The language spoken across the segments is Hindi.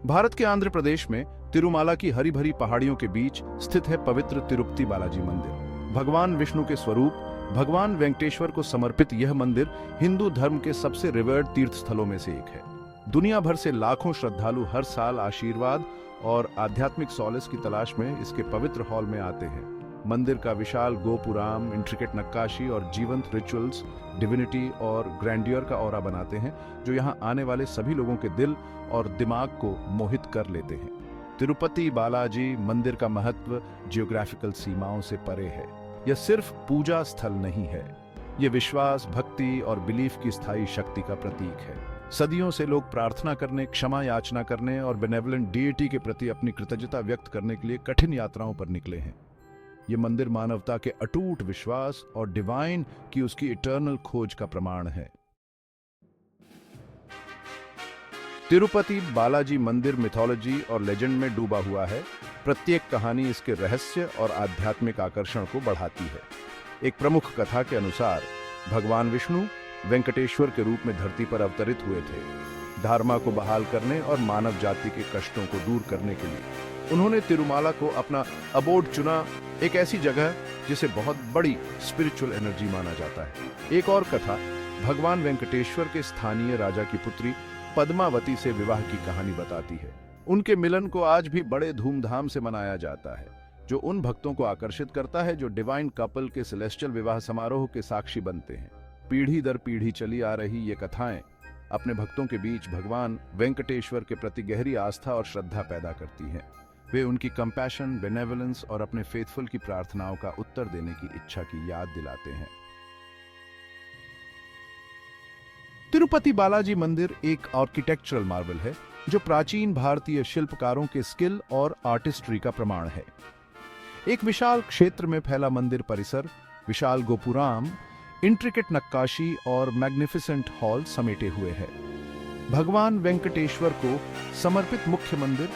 भारत के आंध्र प्रदेश में तिरुमाला की हरी भरी पहाड़ियों के बीच स्थित है पवित्र तिरुपति बालाजी मंदिर। भगवान विष्णु के स्वरूप भगवान वेंकटेश्वर को समर्पित यह मंदिर हिंदू धर्म के सबसे रिवर्ड तीर्थ स्थलों में से एक है। दुनिया भर से लाखों श्रद्धालु हर साल आशीर्वाद और आध्यात्मिक सॉलेस की तलाश में इसके पवित्र हॉल में आते हैं। मंदिर का विशाल गोपुराम, इंट्रिकेट नक्काशी और जीवंत रिचुअल्स डिविनिटी और ग्रैंडियर का ऑरा बनाते हैं, जो यहाँ आने वाले सभी लोगों के दिल और दिमाग को मोहित कर लेते हैं। तिरुपति बालाजी मंदिर का महत्व जियोग्राफिकल सीमाओं से परे है। यह सिर्फ पूजा स्थल नहीं है, यह विश्वास, भक्ति और बिलीफ की स्थायी शक्ति का प्रतीक है। सदियों से लोग प्रार्थना करने, क्षमा याचना करने और बेनेवलेंट डीटी के प्रति अपनी कृतज्ञता व्यक्त करने के लिए कठिन यात्राओं पर निकले हैं। यह मंदिर मानवता के अटूट विश्वास और डिवाइन की उसकी इटर्नल खोज का प्रमाण है। तिरुपति बालाजी मंदिर मिथोलॉजी और लेजेंड में डूबा हुआ है। प्रत्येक कहानी इसके रहस्य और आध्यात्मिक आकर्षण को बढ़ाती है। एक प्रमुख कथा के अनुसार भगवान विष्णु वेंकटेश्वर के रूप में धरती पर अवतरित हुए थे, धर्म को बहाल करने और मानव जाति के कष्टों को दूर करने के लिए। उन्होंने तिरुमाला को अपना अबोर्ड चुना, एक ऐसी जगह जिसे बहुत बड़ी स्पिरिचुअल एनर्जी माना जाता है। एक और कथा भगवान वेंकटेश्वर के स्थानीय राजा की पुत्री पद्मावती से विवाह की कहानी बताती है। उनके मिलन को आज भी बड़े धूमधाम से मनाया जाता है, जो उन भक्तों को आकर्षित करता है जो डिवाइन कपल के सेलेस्टियल विवाह समारोह के साक्षी बनते हैं। पीढ़ी दर पीढ़ी चली आ रही ये कथाएं अपने भक्तों के बीच भगवान वेंकटेश्वर के प्रति गहरी आस्था और श्रद्धा पैदा करती हैं। वे उनकी कंपैशन, बेनेवलेंस और अपने फेथफुल की प्रार्थनाओं का उत्तर देने की इच्छा की याद दिलाते हैं। तिरुपति बालाजी मंदिर एक आर्किटेक्चरल मार्वल है, जो प्राचीन भारतीय शिल्पकारों के स्किल और आर्टिस्ट्री का प्रमाण है। एक विशाल क्षेत्र में फैला मंदिर परिसर, विशाल गोपुराम, इंट्रिकेट नक्काशी और मैग्निफिसेंट हॉल समेटे हुए है। भगवान वेंकटेश्वर को समर्पित मुख्य मंदिर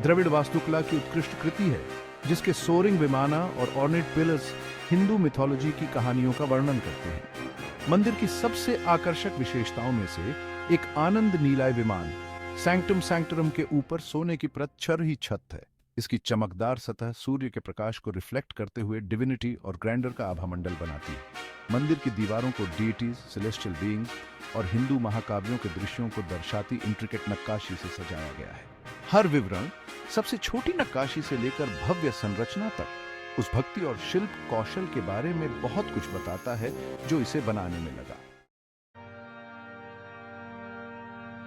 द्रविड़ वास्तुकला की उत्कृष्ट कृति है, जिसके सोरिंग विमाना और ऑर्नेट पिलर्स हिंदू मिथोलॉजी की कहानियों का वर्णन करते हैं। मंदिर की सबसे आकर्षक विशेषताओं में से एक आनंद नीलाय विमान सैंक्टम सैंक्टरम के ऊपर सोने की प्रच्छर ही छत है। इसकी चमकदार सतह सूर्य के प्रकाश को रिफ्लेक्ट करते हुए डिविनिटी और ग्रैंडर का आभामंडल बनाती है। मंदिर की दीवारों को डीटीज, सेलेस्टियल बीइंग्स और हिंदू महाकाव्यों के दृश्यों को दर्शाती इंट्रिकेट नक्काशी से सजाया गया है। हर विवरण, सबसे छोटी नक्काशी से लेकर भव्य संरचना तक, उस भक्ति और शिल्प कौशल के बारे में बहुत कुछ बताता है जो इसे बनाने में लगा।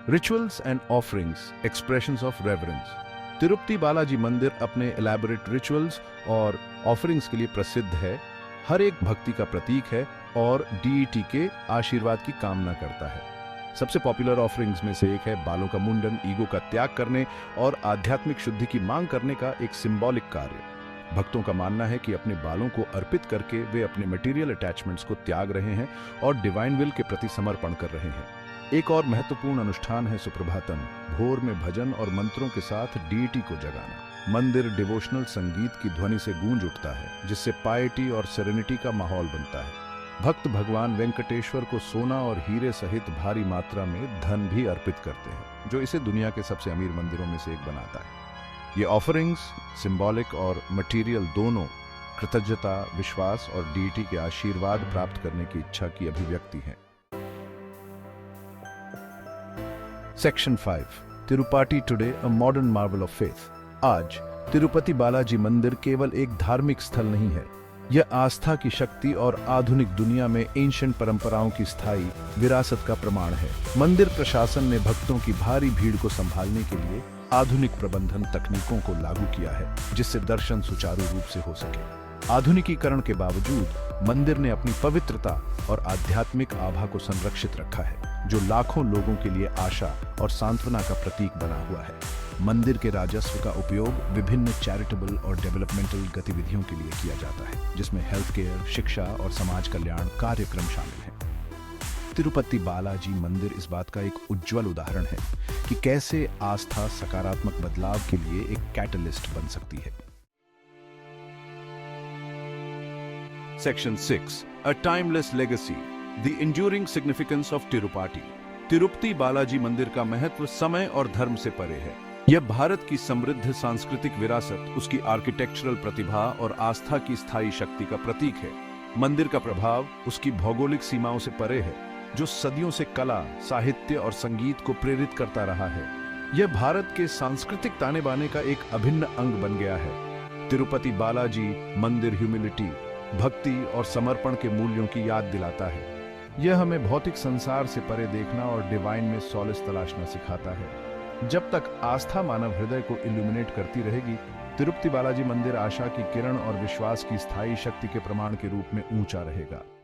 Rituals and offerings, expressions of reverence. Tirupati Balaji मंदिर अपने एलैबोरेट रिचुअल्स और ऑफरिंग्स के लिए प्रसिद्ध है। हर एक भक्ति का प्रतीक है और डीटी के आशीर्वाद की कामना करता है। सबसे पॉपुलर ऑफरिंग्स में से एक है बालों का मुंडन, ईगो का त्याग करने और आध्यात्मिक शुद्धि की मांग करने का एक सिंबॉलिक कार्य। भक्तों का मानना है कि अपने बालों को अर्पित करके वे अपने मटेरियल अटैचमेंट्स को त्याग रहे हैं और डिवाइन विल के प्रति समर्पण कर रहे हैं। एक और महत्वपूर्ण अनुष्ठान है सुप्रभातम, भोर में भजन और मंत्रों के साथ डीटी को जगाना। मंदिर डिवोशनल संगीत की ध्वनि से गूंज उठता है, जिससे पायटी और सेरेनिटी का माहौल बनता है। भक्त भगवान वेंकटेश्वर को सोना और हीरे सहित भारी मात्रा में धन भी अर्पित करते हैं, जो इसे दुनिया के सबसे अमीर मंदिरों में से एक बनाता है। ये ऑफरिंग्स, सिंबॉलिक और मटेरियल दोनों, कृतज्ञता, विश्वास और डीटी के आशीर्वाद प्राप्त करने की इच्छा की अभिव्यक्ति हैं। Section 5, Tirupati today, a modern Marvel of faith. आज तिरुपति बालाजी मंदिर केवल एक धार्मिक स्थल नहीं है, यह आस्था की शक्ति और आधुनिक दुनिया में एंशिएंट परंपराओं की स्थायी विरासत का प्रमाण है। मंदिर प्रशासन ने भक्तों की भारी भीड़ को संभालने के लिए आधुनिक प्रबंधन तकनीकों को लागू किया है, जिससे दर्शन सुचारू रूप से हो सके। आधुनिकीकरण के बावजूद मंदिर ने अपनी पवित्रता और आध्यात्मिक आभा को संरक्षित रखा है, जो लाखों लोगों के लिए आशा और सांत्वना का प्रतीक बना हुआ है। मंदिर के राजस्व का उपयोग विभिन्न चैरिटेबल और डेवलपमेंटल गतिविधियों के लिए किया जाता है, जिसमें हेल्थ केयर, शिक्षा और समाज कल्याण कार्यक्रम शामिल हैं। तिरुपति बालाजी मंदिर इस बात का एक उज्जवल उदाहरण है कि कैसे आस्था सकारात्मक बदलाव के लिए एक कैटलिस्ट बन सकती है। Section 6, A Timeless Legacy, The Enduring Significance of Tirupati। Tirupati Balaji मंदिर का महत्व समय और धर्म से परे है। यह भारत की समृद्ध सांस्कृतिक विरासत, उसकी आर्किटेक्चरल प्रतिभा और आस्था की स्थायी शक्ति का प्रतीक है। मंदिर का प्रभाव उसकी भौगोलिक सीमाओं से परे है, जो सदियों से कला, साहित्य और संगीत को प्रेरित करता रहा है। यह भारत के सांस्कृतिक ताने बाने का एक अभिन्न अंग बन गया है। तिरुपति बालाजी मंदिर ह्यूमिलिटी, भक्ति और समर्पण के मूल्यों की याद दिलाता है। यह हमें भौतिक संसार से परे देखना और डिवाइन में सॉलिस तलाशना सिखाता है। जब तक आस्था मानव हृदय को इल्यूमिनेट करती रहेगी, तिरुपति बालाजी मंदिर आशा की किरण और विश्वास की स्थायी शक्ति के प्रमाण के रूप में ऊंचा रहेगा।